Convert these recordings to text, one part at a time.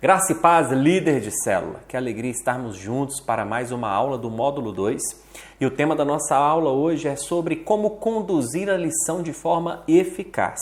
Graça e paz, líder de célula. Que alegria estarmos juntos para mais uma aula do módulo 2. E o tema da nossa aula hoje é sobre como conduzir a lição de forma eficaz.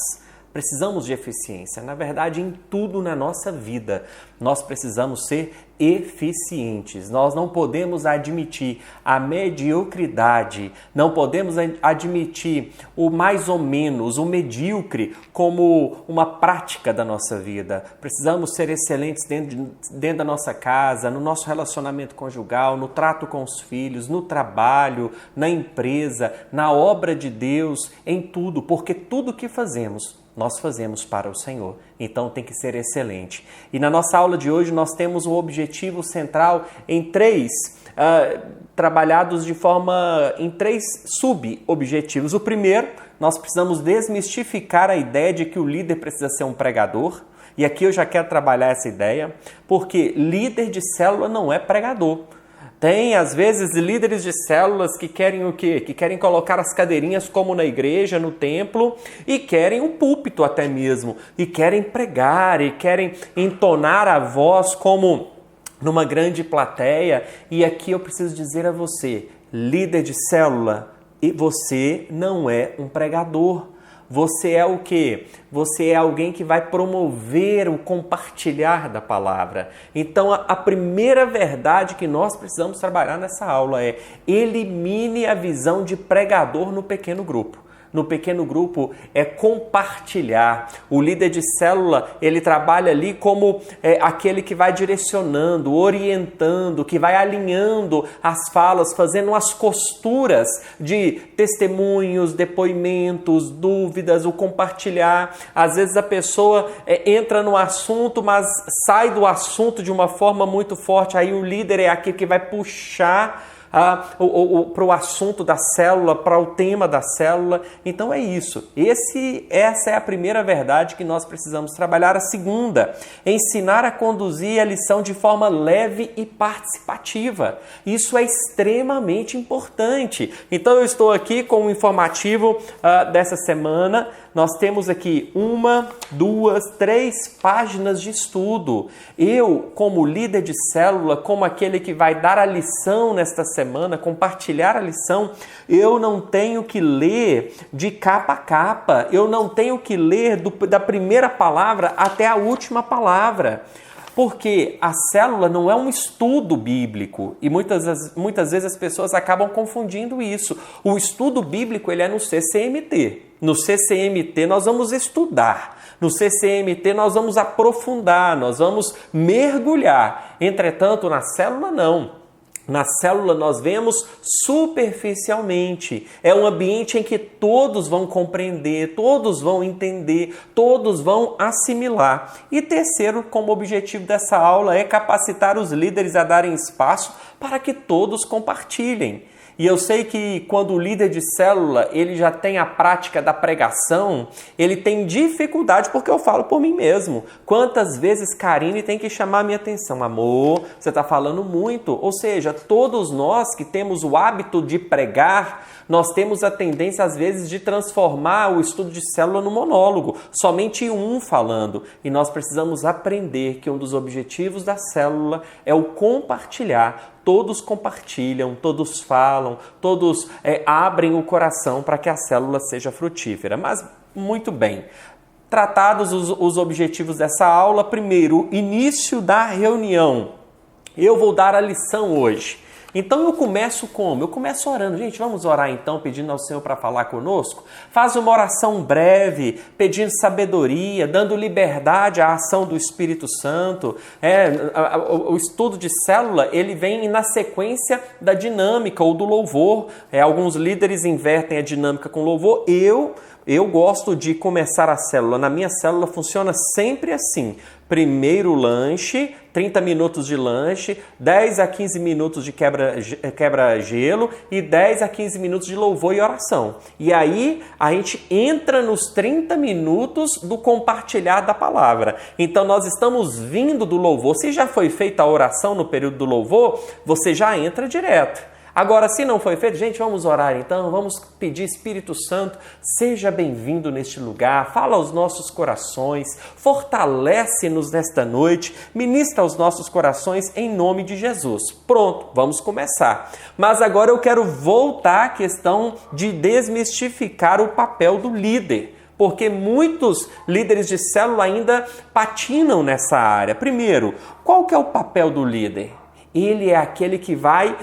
Precisamos de eficiência. Na verdade, em tudo na nossa vida, nós precisamos ser eficientes. Nós não podemos admitir a mediocridade, não podemos admitir o mais ou menos, o medíocre como uma prática da nossa vida. Precisamos ser excelentes dentro da nossa casa, no nosso relacionamento conjugal, no trato com os filhos, no trabalho, na empresa, na obra de Deus, em tudo, porque tudo que fazemos, nós fazemos para o Senhor, então tem que ser excelente. E na nossa aula de hoje nós temos o objetivo central em trabalhados em três sub-objetivos. O primeiro, nós precisamos desmistificar a ideia de que o líder precisa ser um pregador. E aqui eu já quero trabalhar essa ideia, porque líder de célula não é pregador. Tem, às vezes, líderes de células que querem o quê? Que querem colocar as cadeirinhas como na igreja, no templo, e querem um púlpito até mesmo, e querem pregar, e querem entonar a voz como numa grande plateia. E aqui eu preciso dizer a você, líder de célula, você não é um pregador. Você é o quê? Você é alguém que vai promover o compartilhar da palavra. Então, a primeira verdade que nós precisamos trabalhar nessa aula é: elimine a visão de pregador no pequeno grupo. No pequeno grupo é compartilhar. O líder de célula, ele trabalha ali como aquele que vai direcionando, orientando, que vai alinhando as falas, fazendo as costuras de testemunhos, depoimentos, dúvidas, o compartilhar. Às vezes a pessoa entra no assunto, mas sai do assunto de uma forma muito forte. Aí o líder é aquele que vai puxar para o assunto da célula, para o tema da célula. Então é isso. Essa é a primeira verdade que nós precisamos trabalhar. A segunda, ensinar a conduzir a lição de forma leve e participativa. Isso é extremamente importante. Então eu estou aqui com o informativo dessa semana. Nós temos aqui 1, 2, 3 páginas de estudo. Eu, como líder de célula, como aquele que vai dar a lição nesta semana, compartilhar a lição, eu não tenho que ler de capa a capa. Eu não tenho que ler da primeira palavra até a última palavra. Porque a célula não é um estudo bíblico e muitas vezes as pessoas acabam confundindo isso. O estudo bíblico ele é no CCMT. No CCMT nós vamos estudar. No CCMT nós vamos aprofundar, nós vamos mergulhar. Entretanto, na célula não. Na célula nós vemos superficialmente. É um ambiente em que todos vão compreender, todos vão entender, todos vão assimilar. E terceiro, como objetivo dessa aula, é capacitar os líderes a darem espaço para que todos compartilhem. E eu sei que quando o líder de célula ele já tem a prática da pregação, ele tem dificuldade, porque eu falo por mim mesmo. Quantas vezes Karine tem que chamar a minha atenção? Amor, você está falando muito. Ou seja, todos nós que temos o hábito de pregar, nós temos a tendência às vezes de transformar o estudo de célula no monólogo. Somente um falando. E nós precisamos aprender que um dos objetivos da célula é o compartilhar. Todos compartilham, todos falam, todos abrem o coração para que a célula seja frutífera. Mas, muito bem, tratados os objetivos dessa aula, primeiro, início da reunião. Eu vou dar a lição hoje. Então eu começo como? Eu começo orando. Gente, vamos orar então, pedindo ao Senhor para falar conosco? Faz uma oração breve, pedindo sabedoria, dando liberdade à ação do Espírito Santo. O estudo de célula, ele vem na sequência da dinâmica ou do louvor. Alguns líderes invertem a dinâmica com louvor. Eu gosto de começar a célula. Na minha célula funciona sempre assim. Primeiro lanche, 30 minutos de lanche, 10 a 15 minutos de quebra-gelo e 10 a 15 minutos de louvor e oração. E aí a gente entra nos 30 minutos do compartilhar da palavra. Então nós estamos vindo do louvor. Se já foi feita a oração no período do louvor, você já entra direto. Agora, se não foi feito, gente, vamos orar então, vamos pedir Espírito Santo, seja bem-vindo neste lugar, fala aos nossos corações, fortalece-nos nesta noite, ministra aos nossos corações em nome de Jesus. Pronto, vamos começar. Mas agora eu quero voltar à questão de desmistificar o papel do líder, porque muitos líderes de célula ainda patinam nessa área. Primeiro, qual que é o papel do líder? Ele é aquele que vai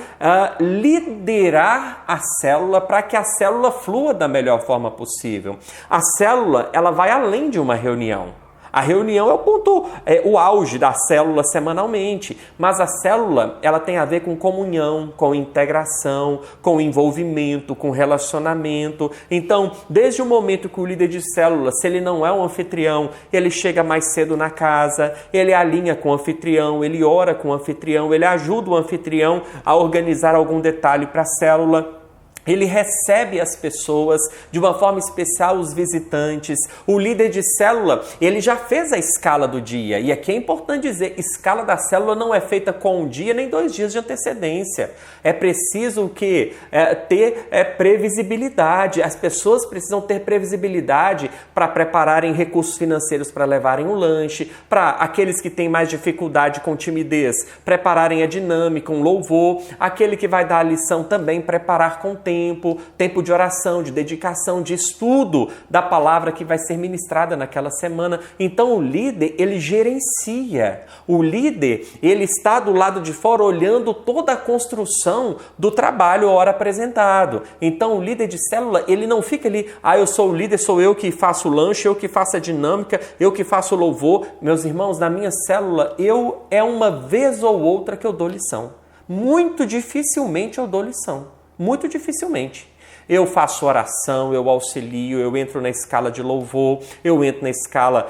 liderar a célula para que a célula flua da melhor forma possível. A célula, ela vai além de uma reunião. A reunião é o ponto, o auge da célula semanalmente, mas a célula ela tem a ver com comunhão, com integração, com envolvimento, com relacionamento. Então, desde o momento que o líder de célula, se ele não é um anfitrião, ele chega mais cedo na casa, ele alinha com o anfitrião, ele ora com o anfitrião, ele ajuda o anfitrião a organizar algum detalhe para a célula. Ele recebe as pessoas, de uma forma especial os visitantes. O líder de célula, ele já fez a escala do dia. E aqui é importante dizer, escala da célula não é feita com um dia nem 2 dias de antecedência. É preciso ter previsibilidade. As pessoas precisam ter previsibilidade para prepararem recursos financeiros para levarem o lanche, para aqueles que têm mais dificuldade com timidez, prepararem a dinâmica, um louvor. Aquele que vai dar a lição também, preparar com tempo de oração, de dedicação, de estudo da palavra que vai ser ministrada naquela semana. Então o líder, ele gerencia. O líder, ele está do lado de fora olhando toda a construção do trabalho a hora apresentado. Então o líder de célula, ele não fica ali, eu sou o líder, sou eu que faço o lanche, eu que faço a dinâmica, eu que faço o louvor. Meus irmãos, na minha célula, é uma vez ou outra que eu dou lição. Muito dificilmente eu dou lição. Muito dificilmente. Eu faço oração, eu auxilio, eu entro na escala de louvor, eu entro na escala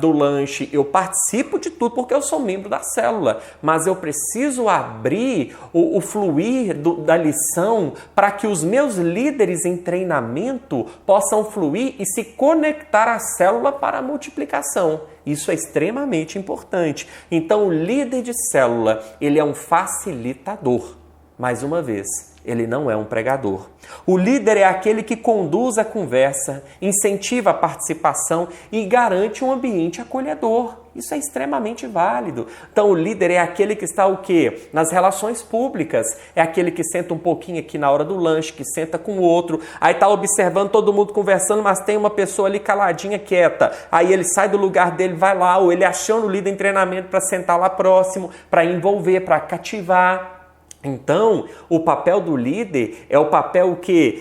do lanche, eu participo de tudo porque eu sou membro da célula, mas eu preciso abrir o fluir da lição para que os meus líderes em treinamento possam fluir e se conectar à célula para a multiplicação. Isso é extremamente importante. Então, o líder de célula, ele é um facilitador. Mais uma vez, ele não é um pregador. O líder é aquele que conduz a conversa, incentiva a participação e garante um ambiente acolhedor. Isso é extremamente válido. Então, o líder é aquele que está o quê? Nas relações públicas. É aquele que senta um pouquinho aqui na hora do lanche, que senta com o outro. Aí está observando todo mundo conversando, mas tem uma pessoa ali caladinha, quieta. Aí ele sai do lugar dele, vai lá, ou ele aciona o líder em treinamento para sentar lá próximo, para envolver, para cativar. Então, o papel do líder é o papel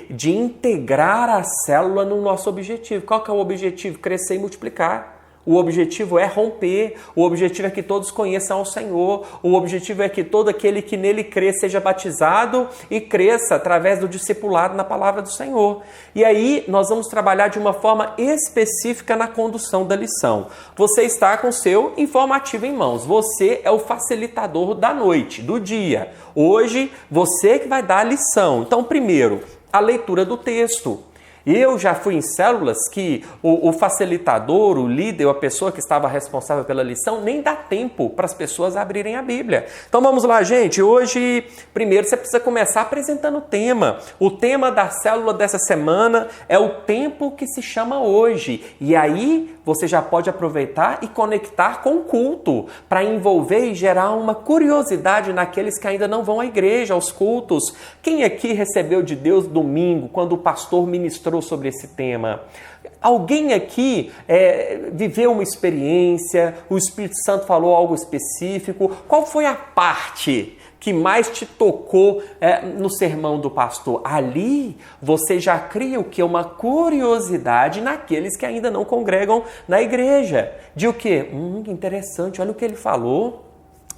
de integrar a célula no nosso objetivo. Qual que é o objetivo? Crescer e multiplicar. O objetivo é romper, o objetivo é que todos conheçam ao Senhor, o objetivo é que todo aquele que nele crê seja batizado e cresça através do discipulado na palavra do Senhor. E aí nós vamos trabalhar de uma forma específica na condução da lição. Você está com o seu informativo em mãos, você é o facilitador da noite, do dia. Hoje, você que vai dar a lição. Então, primeiro, a leitura do texto. Eu já fui em células que o facilitador, o líder, a pessoa que estava responsável pela lição, nem dá tempo para as pessoas abrirem a Bíblia. Então vamos lá, gente. Hoje, primeiro você precisa começar apresentando o tema. O tema da célula dessa semana é o tempo que se chama hoje. E aí você já pode aproveitar e conectar com o culto para envolver e gerar uma curiosidade naqueles que ainda não vão à igreja, aos cultos. Quem aqui recebeu de Deus domingo, quando o pastor ministrou sobre esse tema? Alguém aqui viveu uma experiência, o Espírito Santo falou algo específico? Qual foi a parte que mais te tocou no sermão do pastor? Ali você já cria o quê? Uma curiosidade naqueles que ainda não congregam na igreja. De o quê? Que interessante, olha o que ele falou.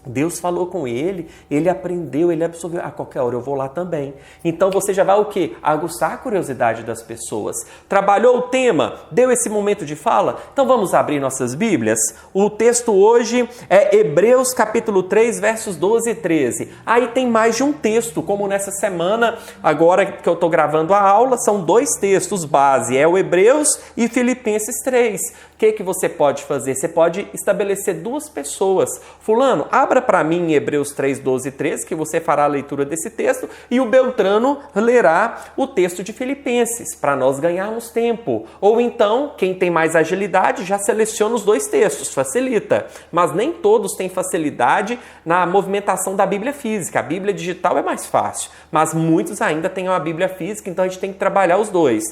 Deus falou com ele, ele aprendeu, ele absorveu. A qualquer hora eu vou lá também. Então você já vai o quê? Aguçar a curiosidade das pessoas. Trabalhou o tema? Deu esse momento de fala? Então vamos abrir nossas Bíblias? O texto hoje é Hebreus capítulo 3, versos 12 e 13. Aí tem mais de um texto, como nessa semana, agora que eu estou gravando a aula, são 2 textos base. É o Hebreus e Filipenses 3. O que você pode fazer? Você pode estabelecer duas pessoas. Fulano, abra para mim em Hebreus 3, 12 e 13, que você fará a leitura desse texto, e o Beltrano lerá o texto de Filipenses, para nós ganharmos tempo. Ou então, quem tem mais agilidade, já seleciona os dois textos, facilita. Mas nem todos têm facilidade na movimentação da Bíblia física. A Bíblia digital é mais fácil, mas muitos ainda têm uma Bíblia física, então a gente tem que trabalhar os dois.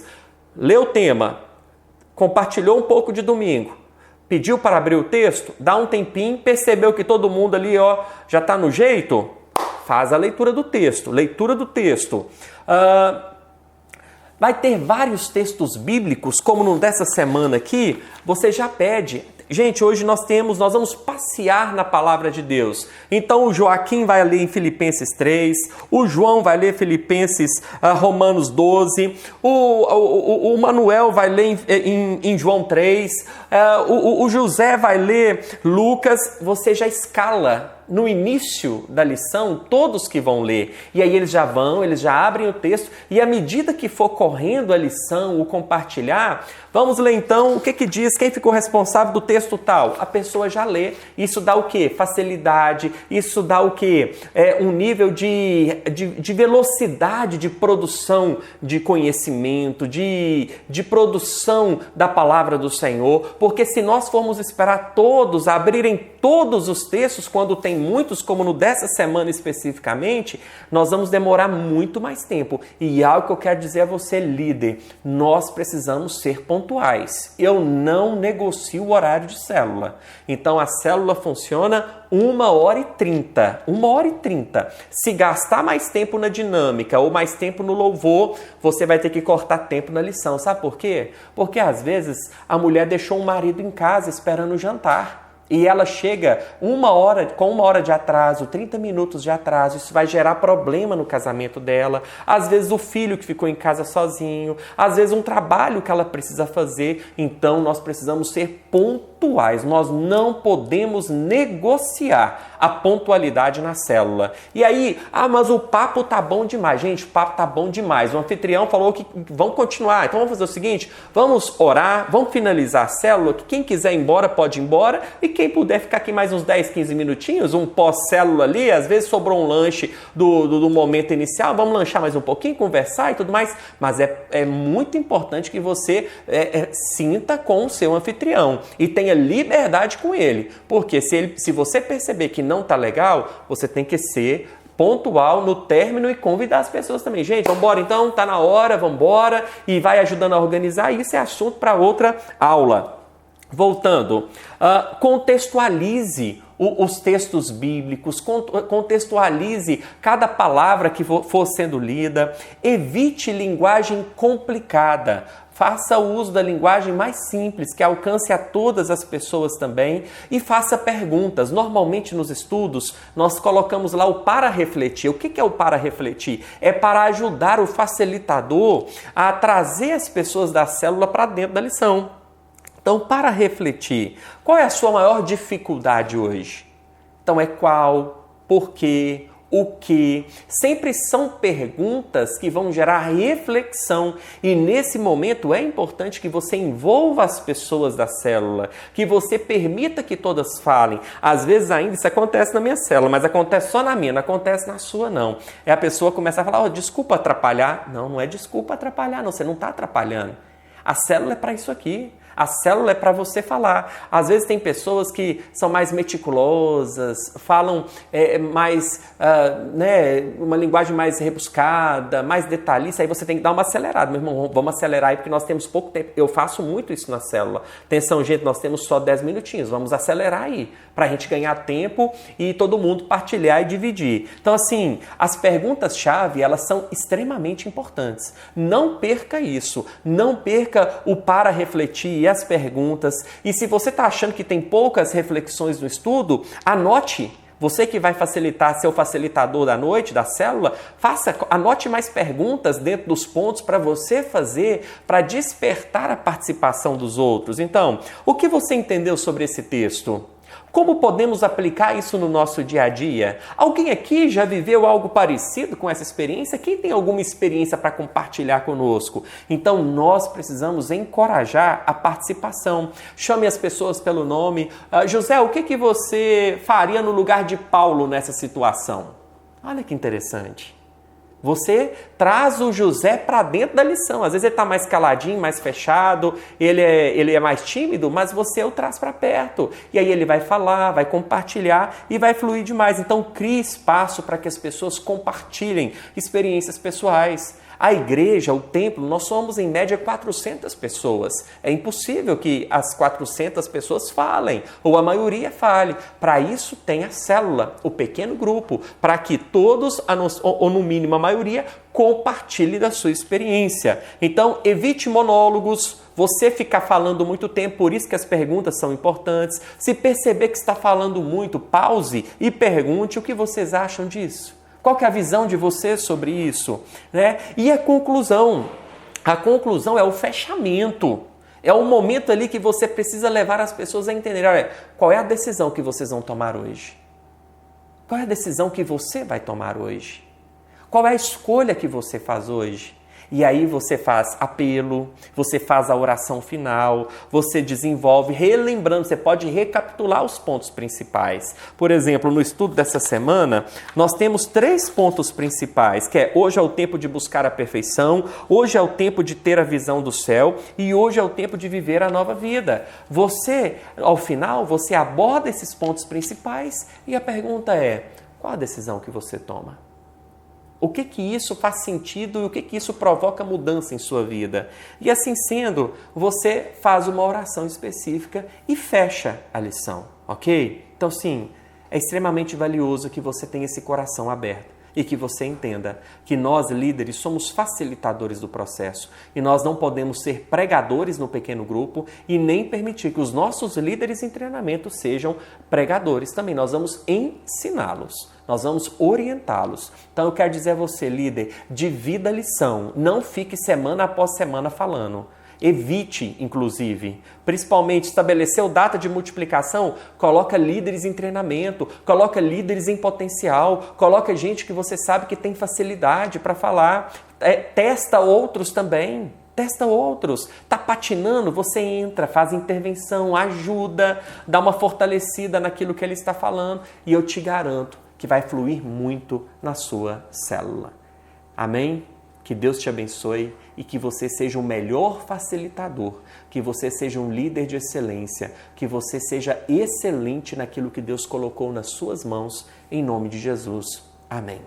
Lê o tema, compartilhou um pouco de domingo, pediu para abrir o texto, dá um tempinho, percebeu que todo mundo ali já está no jeito, faz a leitura do texto. Vai ter vários textos bíblicos, como no dessa semana aqui, você já pede. Gente, hoje nós vamos passear na palavra de Deus. Então o Joaquim vai ler em Filipenses 3, o João vai ler Romanos 12, o Manuel vai ler em João 3, o José vai ler Lucas. Você já escala no início da lição todos que vão ler. E aí eles já abrem o texto, e à medida que for correndo a lição, o compartilhar, vamos ler então o que diz, quem ficou responsável do texto tal. A pessoa já lê. Isso dá o quê? Facilidade. Isso dá o quê? Um nível de velocidade de produção de conhecimento, de produção da palavra do Senhor. Porque se nós formos esperar todos abrirem todos os textos, quando tem muitos, como no dessa semana especificamente, nós vamos demorar muito mais tempo. E algo que eu quero dizer a você, líder, nós precisamos ser pontuais. Eu não negocio o horário de célula. Então a célula funciona 1h30. 1h30. Se gastar mais tempo na dinâmica ou mais tempo no louvor, você vai ter que cortar tempo na lição. Sabe por quê? Porque às vezes a mulher deixou o marido em casa esperando o jantar. E ela chega com 1 hora de atraso, 30 minutos de atraso. Isso vai gerar problema no casamento dela. Às vezes o filho que ficou em casa sozinho. Às vezes um trabalho que ela precisa fazer. Então nós precisamos ser pontuais. Nós não podemos negociar a pontualidade na célula. E aí, mas o papo tá bom demais. Gente, o papo tá bom demais. O anfitrião falou que vamos continuar. Então vamos fazer o seguinte, vamos orar, vamos finalizar a célula, que quem quiser ir embora pode ir embora, e quem puder ficar aqui mais uns 10, 15 minutinhos, um pós-célula ali, às vezes sobrou um lanche do momento inicial, vamos lanchar mais um pouquinho, conversar e tudo mais. Mas é muito importante que você sinta com o seu anfitrião e tenha liberdade com ele. Porque se você perceber que não tá legal, você tem que ser pontual no término e convidar as pessoas também. Gente, vamos embora então, tá na hora, vamos embora, e vai ajudando a organizar. Isso é assunto para outra aula. Voltando, contextualize os textos bíblicos, contextualize cada palavra que for sendo lida, evite linguagem complicada. Faça uso da linguagem mais simples, que alcance a todas as pessoas também, e faça perguntas. Normalmente nos estudos nós colocamos lá o para refletir. O que é o para refletir? É para ajudar o facilitador a trazer as pessoas da célula para dentro da lição. Então, para refletir, qual é a sua maior dificuldade hoje? Então é qual, por quê, o que? Sempre são perguntas que vão gerar reflexão, e nesse momento é importante que você envolva as pessoas da célula, que você permita que todas falem. Às vezes ainda isso acontece na minha célula, mas acontece só na minha, não acontece na sua não. É a pessoa começar a falar, desculpa atrapalhar. Não é desculpa atrapalhar, não, você não está atrapalhando. A célula é para isso aqui. A célula é para você falar. Às vezes tem pessoas que são mais meticulosas, falam uma linguagem mais rebuscada, mais detalhista, aí você tem que dar uma acelerada. Meu irmão, vamos acelerar aí porque nós temos pouco tempo. Eu faço muito isso na célula. Atenção, gente, nós temos só 10 minutinhos, vamos acelerar aí, para a gente ganhar tempo e todo mundo partilhar e dividir. Então, assim, as perguntas-chave, elas são extremamente importantes. Não perca isso, não perca o para refletir e as perguntas. E se você está achando que tem poucas reflexões no estudo, anote. Você que vai facilitar, ser o facilitador da noite, da célula, anote mais perguntas dentro dos pontos para você fazer, para despertar a participação dos outros. Então, o que você entendeu sobre esse texto? Como podemos aplicar isso no nosso dia a dia? Alguém aqui já viveu algo parecido com essa experiência? Quem tem alguma experiência para compartilhar conosco? Então, nós precisamos encorajar a participação. Chame as pessoas pelo nome. José, o que você faria no lugar de Paulo nessa situação? Olha que interessante. Você traz o José para dentro da lição. Às vezes ele está mais caladinho, mais fechado, ele é mais tímido, mas você o traz para perto. E aí ele vai falar, vai compartilhar e vai fluir demais. Então crie espaço para que as pessoas compartilhem experiências pessoais. A igreja, o templo, nós somos em média 400 pessoas. É impossível que as 400 pessoas falem, ou a maioria fale. Para isso tem a célula, o pequeno grupo, para que todos, ou no mínimo a maioria, compartilhe da sua experiência. Então, evite monólogos, você ficar falando muito tempo, por isso que as perguntas são importantes. Se perceber que está falando muito, pause e pergunte o que vocês acham disso. Qual que é a visão de vocês sobre isso? Né? E a conclusão? A conclusão é o fechamento. É o momento ali que você precisa levar as pessoas a entenderem, olha, qual é a decisão que vocês vão tomar hoje? Qual é a decisão que você vai tomar hoje? Qual é a escolha que você faz hoje? E aí você faz apelo, você faz a oração final, você desenvolve, relembrando, você pode recapitular os pontos principais. Por exemplo, no estudo dessa semana, nós temos 3 pontos principais, que é hoje é o tempo de buscar a perfeição, hoje é o tempo de ter a visão do céu e hoje é o tempo de viver a nova vida. Você, ao final, você aborda esses pontos principais e a pergunta é, qual a decisão que você toma? O que isso faz sentido e o que isso provoca mudança em sua vida? E assim sendo, você faz uma oração específica e fecha a lição, ok? Então sim, é extremamente valioso que você tenha esse coração aberto e que você entenda que nós líderes somos facilitadores do processo e nós não podemos ser pregadores no pequeno grupo e nem permitir que os nossos líderes em treinamento sejam pregadores também. Nós vamos ensiná-los. Nós vamos orientá-los. Então eu quero dizer a você, líder, divida a lição. Não fique semana após semana falando. Evite, inclusive, principalmente estabeleceu data de multiplicação, coloca líderes em treinamento, coloca líderes em potencial, coloca gente que você sabe que tem facilidade para falar. Testa outros também. Testa outros. Está patinando, você entra, faz intervenção, ajuda, dá uma fortalecida naquilo que ele está falando e eu te garanto que vai fluir muito na sua célula. Amém? Que Deus te abençoe e que você seja o melhor facilitador, que você seja um líder de excelência, que você seja excelente naquilo que Deus colocou nas suas mãos, em nome de Jesus. Amém.